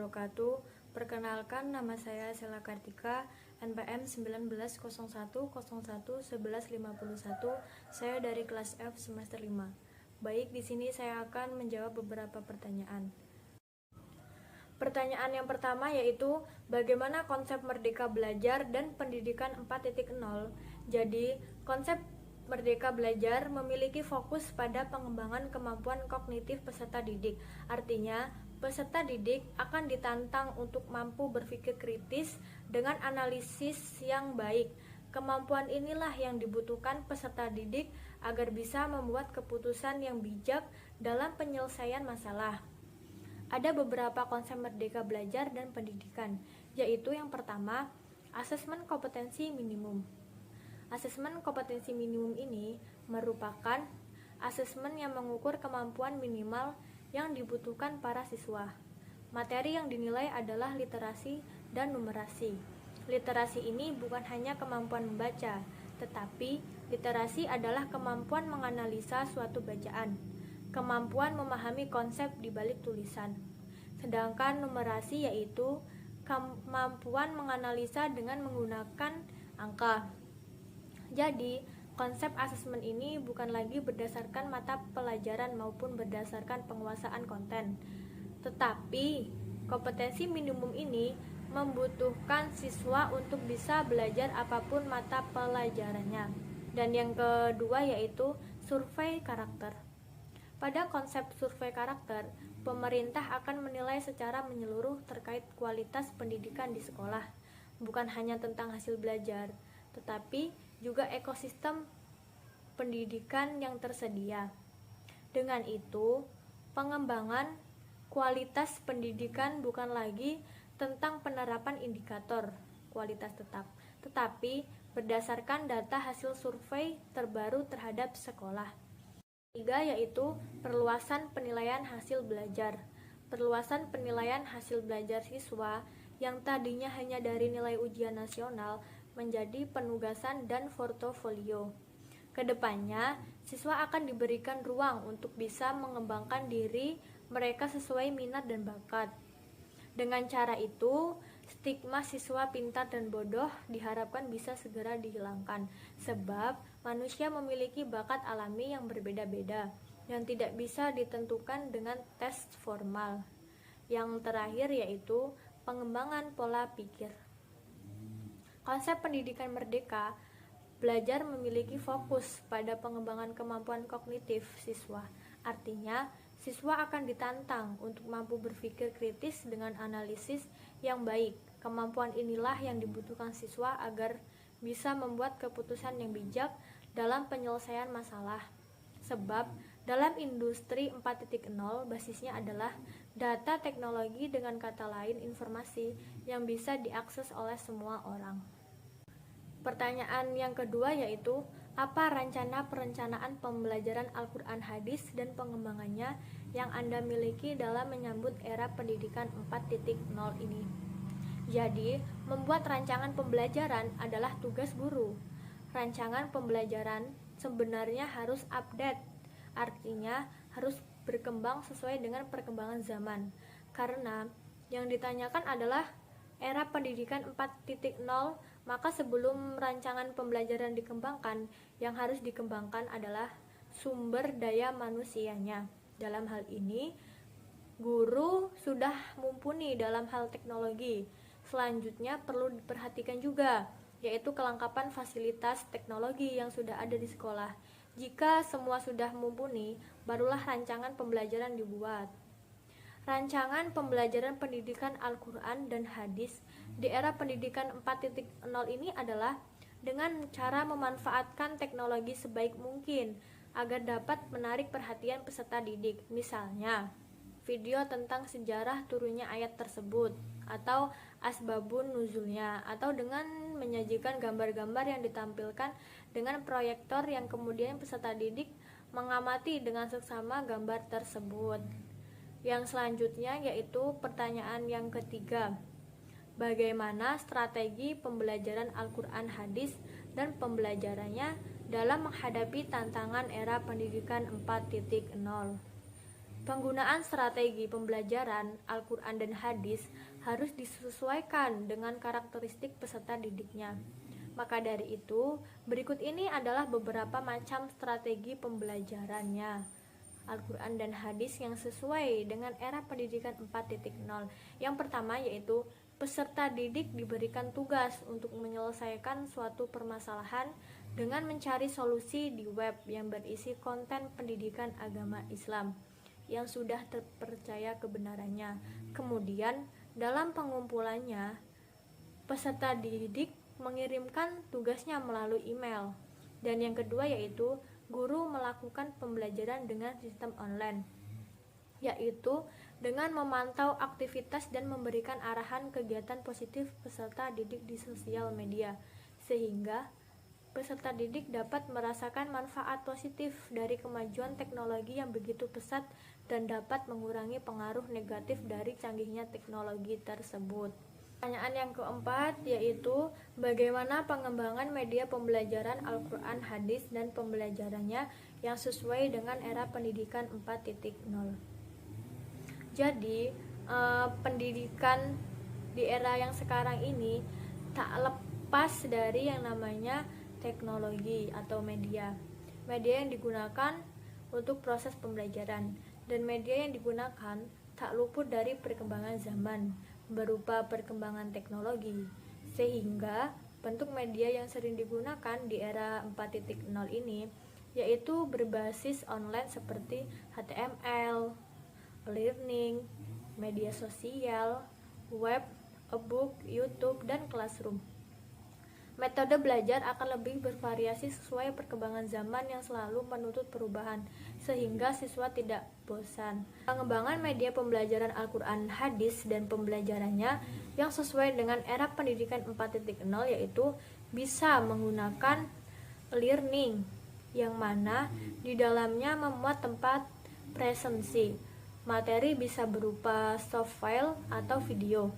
wabarakatuh. Perkenalkan, nama saya Sela Kartika, NPM 1901011151. Saya dari kelas F semester 5. Baik, di sini saya akan menjawab beberapa pertanyaan. Pertanyaan yang pertama yaitu bagaimana konsep Merdeka Belajar dan Pendidikan 4.0. Jadi, konsep Merdeka Belajar memiliki fokus pada pengembangan kemampuan kognitif peserta didik. Artinya, peserta didik akan ditantang untuk mampu berpikir kritis dengan analisis yang baik. Kemampuan inilah yang dibutuhkan peserta didik agar bisa membuat keputusan yang bijak dalam penyelesaian masalah. Ada beberapa konsep Merdeka Belajar dan Pendidikan, yaitu yang pertama, asesmen kompetensi minimum. Asesmen kompetensi minimum ini merupakan asesmen yang mengukur kemampuan minimal yang dibutuhkan para siswa. Materi yang dinilai adalah literasi dan numerasi. Literasi ini bukan hanya kemampuan membaca, tetapi literasi adalah kemampuan menganalisa suatu bacaan, kemampuan memahami konsep di balik tulisan. Sedangkan numerasi yaitu kemampuan menganalisa dengan menggunakan angka. Jadi, konsep asesmen ini bukan lagi berdasarkan mata pelajaran maupun berdasarkan penguasaan konten. Tetapi, kompetensi minimum ini membutuhkan siswa untuk bisa belajar apapun mata pelajarannya. Dan yang kedua yaitu survei karakter. Pada konsep survei karakter, pemerintah akan menilai secara menyeluruh terkait kualitas pendidikan di sekolah, bukan hanya tentang hasil belajar, tetapi juga ekosistem pendidikan yang tersedia. Dengan itu, pengembangan kualitas pendidikan bukan lagi tentang penerapan indikator kualitas tetap, tetapi berdasarkan data hasil survei terbaru terhadap sekolah. Ketiga yaitu perluasan penilaian hasil belajar. Perluasan penilaian hasil belajar siswa yang tadinya hanya dari nilai ujian nasional menjadi penugasan dan portofolio. Kedepannya, siswa akan diberikan ruang untuk bisa mengembangkan diri mereka sesuai minat dan bakat. Dengan cara itu, stigma siswa pintar dan bodoh diharapkan bisa segera dihilangkan, sebab manusia memiliki bakat alami yang berbeda-beda, yang tidak bisa ditentukan dengan tes formal. Yang terakhir yaitu pengembangan pola pikir. Konsep pendidikan merdeka belajar memiliki fokus pada pengembangan kemampuan kognitif siswa. Artinya, siswa akan ditantang untuk mampu berpikir kritis dengan analisis yang baik. Kemampuan inilah yang dibutuhkan siswa agar bisa membuat keputusan yang bijak dalam penyelesaian masalah. Sebab, dalam industri 4.0 basisnya adalah data teknologi, dengan kata lain informasi yang bisa diakses oleh semua orang. Pertanyaan yang kedua yaitu, apa rencana perencanaan pembelajaran Al-Quran Hadis dan pengembangannya yang Anda miliki dalam menyambut era pendidikan 4.0 ini? Jadi, membuat rancangan pembelajaran adalah tugas guru. Rancangan pembelajaran sebenarnya harus update, artinya harus berkembang sesuai dengan perkembangan zaman. Karena yang ditanyakan adalah era pendidikan 4.0, maka sebelum rancangan pembelajaran dikembangkan, yang harus dikembangkan adalah sumber daya manusianya. Dalam hal ini, guru sudah mumpuni dalam hal teknologi. Selanjutnya perlu diperhatikan juga, yaitu kelengkapan fasilitas teknologi yang sudah ada di sekolah. Jika semua sudah mumpuni, barulah rancangan pembelajaran dibuat. Rancangan pembelajaran pendidikan Al-Quran dan Hadis di era pendidikan 4.0 ini adalah dengan cara memanfaatkan teknologi sebaik mungkin agar dapat menarik perhatian peserta didik. Misalnya, video tentang sejarah turunnya ayat tersebut, atau asbabun nuzulnya, atau dengan menyajikan gambar-gambar yang ditampilkan dengan proyektor yang kemudian peserta didik mengamati dengan seksama gambar tersebut. Yang selanjutnya yaitu pertanyaan yang ketiga, bagaimana strategi pembelajaran Al-Quran Hadis dan pembelajarannya dalam menghadapi tantangan era pendidikan 4.0? Penggunaan strategi pembelajaran Al-Quran dan hadis harus disesuaikan dengan karakteristik peserta didiknya. Maka dari itu, berikut ini adalah beberapa macam strategi pembelajarannya Al-Quran dan hadis yang sesuai dengan era pendidikan 4.0. Yang pertama yaitu peserta didik diberikan tugas untuk menyelesaikan suatu permasalahan dengan mencari solusi di web yang berisi konten pendidikan agama Islam yang sudah terpercaya kebenarannya. Kemudian, dalam pengumpulannya, peserta didik mengirimkan tugasnya melalui email. Dan yang kedua yaitu guru melakukan pembelajaran dengan sistem online, yaitu dengan memantau aktivitas dan memberikan arahan kegiatan positif peserta didik di sosial media, sehingga peserta didik dapat merasakan manfaat positif dari kemajuan teknologi yang begitu pesat dan dapat mengurangi pengaruh negatif dari canggihnya teknologi tersebut. Pertanyaan yang keempat yaitu bagaimana pengembangan media pembelajaran Al-Quran, hadis, dan pembelajarannya yang sesuai dengan era pendidikan 4.0. Jadi, pendidikan di era yang sekarang ini tak lepas dari yang namanya teknologi atau media. Media yang digunakan untuk proses pembelajaran dan media yang digunakan tak luput dari perkembangan zaman berupa perkembangan teknologi, sehingga bentuk media yang sering digunakan di era 4.0 ini yaitu berbasis online seperti HTML, learning, media sosial, web, e-book, YouTube, dan classroom. Metode belajar akan lebih bervariasi sesuai perkembangan zaman yang selalu menuntut perubahan, sehingga siswa tidak bosan. Pengembangan media pembelajaran Al-Quran, hadis, dan pembelajarannya yang sesuai dengan era pendidikan 4.0 yaitu bisa menggunakan learning, yang mana di dalamnya memuat tempat presensi. Materi bisa berupa soft file atau video,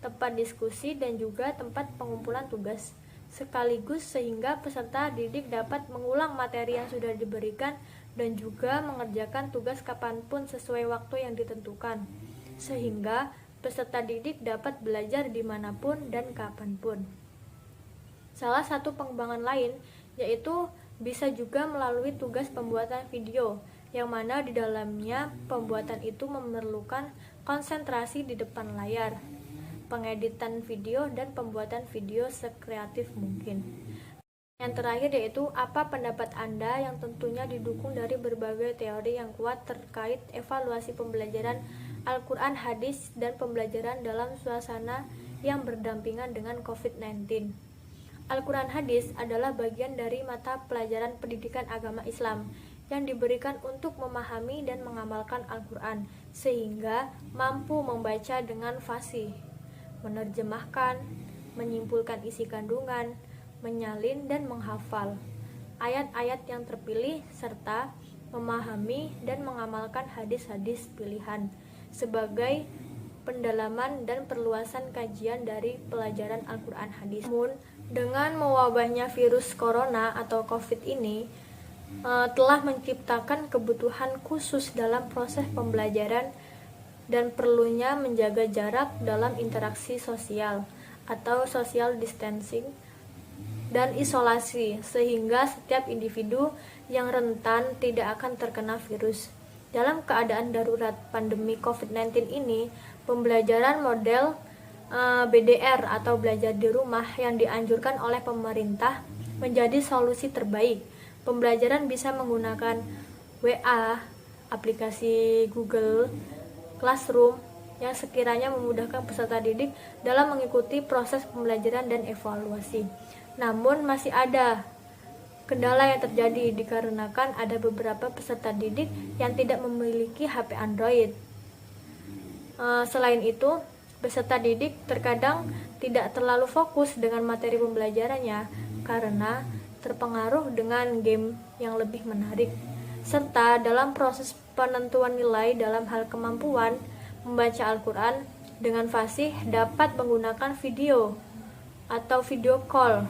tempat diskusi, dan juga tempat pengumpulan tugas sekaligus, sehingga peserta didik dapat mengulang materi yang sudah diberikan dan juga mengerjakan tugas kapanpun sesuai waktu yang ditentukan, sehingga peserta didik dapat belajar dimanapun dan kapanpun. Salah satu pengembangan lain yaitu bisa juga melalui tugas pembuatan video, yang mana di dalamnya pembuatan itu memerlukan konsentrasi di depan layar, pengeditan video, dan pembuatan video sekreatif mungkin. Yang terakhir yaitu apa pendapat Anda, yang tentunya didukung dari berbagai teori yang kuat terkait evaluasi pembelajaran Al-Quran, hadis, dan pembelajaran dalam suasana yang berdampingan dengan COVID-19. Al-Quran hadis adalah bagian dari mata pelajaran pendidikan agama Islam yang diberikan untuk memahami dan mengamalkan Al-Quran sehingga mampu membaca dengan fasih, menerjemahkan, menyimpulkan isi kandungan, menyalin dan menghafal ayat-ayat yang terpilih, serta memahami dan mengamalkan hadis-hadis pilihan sebagai pendalaman dan perluasan kajian dari pelajaran Al-Quran hadis. Namun, dengan mewabahnya virus corona atau COVID ini telah menciptakan kebutuhan khusus dalam proses pembelajaran dan perlunya menjaga jarak dalam interaksi sosial atau social distancing dan isolasi, sehingga setiap individu yang rentan tidak akan terkena virus. Dalam keadaan darurat pandemi COVID-19 ini, pembelajaran model BDR atau belajar di rumah yang dianjurkan oleh pemerintah menjadi solusi terbaik. Pembelajaran bisa menggunakan WA, aplikasi Google Classroom yang sekiranya memudahkan peserta didik dalam mengikuti proses pembelajaran dan evaluasi. Namun masih ada kendala yang terjadi dikarenakan ada beberapa peserta didik yang tidak memiliki HP Android. Selain itu, peserta didik terkadang tidak terlalu fokus dengan materi pembelajarannya karena terpengaruh dengan game yang lebih menarik, serta dalam proses penentuan nilai dalam hal kemampuan membaca Al-Quran dengan fasih dapat menggunakan video atau video call,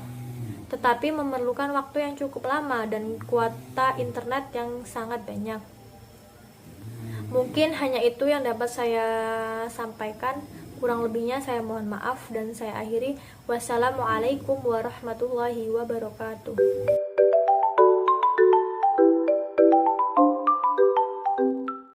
tetapi memerlukan waktu yang cukup lama dan kuota internet yang sangat banyak. Mungkin hanya itu yang dapat saya sampaikan. Kurang lebihnya saya mohon maaf dan saya akhiri. Wassalamualaikum warahmatullahi wabarakatuh.